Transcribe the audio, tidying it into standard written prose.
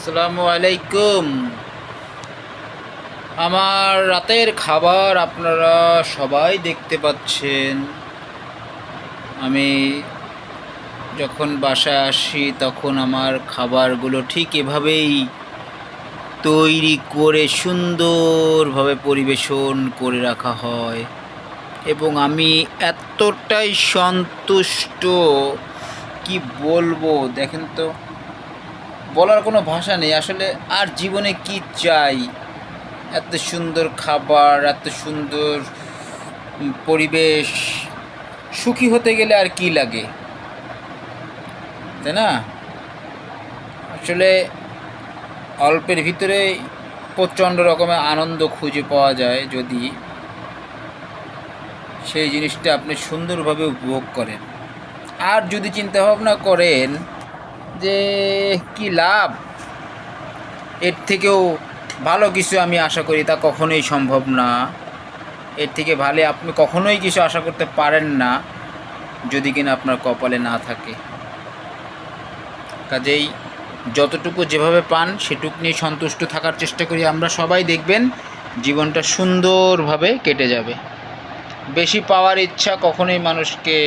আসসালামু আলাইকুম। আমার রাতের খাবার আপনারা সবাই দেখতে পাচ্ছেন। আমি যখন বাসায় আসি তখন আমার খাবারগুলো ঠিক এভাবেই তৈরি করে সুন্দরভাবে পরিবেশন করে রাখা হয় এবং আমি এতটাই সন্তুষ্ট, কি বলবো দেখেন তো, বলার কোনো ভাষা নেই আসলে। আর জীবনে কি চাই? এত সুন্দর খাবার, এত সুন্দর পরিবেশ, সুখী হতে গেলে আর কি লাগে, তাই না? আসলে অল্পের ভিতরে প্রচণ্ড রকমের আনন্দ খুঁজে পাওয়া যায় যদি সেই জিনিসটা আপনি সুন্দরভাবে উপভোগ করেন। আর যদি চিন্তা ভাবনা করেন যে কি লাভ, এর থেকেও ভালো কিছু আমি আশা করি, তা কখনোই সম্ভব না। এর থেকে ভালো আপনি কখনোই কিছু আশা করতে পারেন না যদি কিনা আপনার কপালে না থাকে। কাজেই যতটুকু যেভাবে পান সেটুকু নিয়ে সন্তুষ্ট থাকার চেষ্টা করি আমরা সবাই, দেখবেন জীবনটা সুন্দরভাবে কেটে যাবে। বেশি পাওয়ার ইচ্ছা কখনোই মানুষকে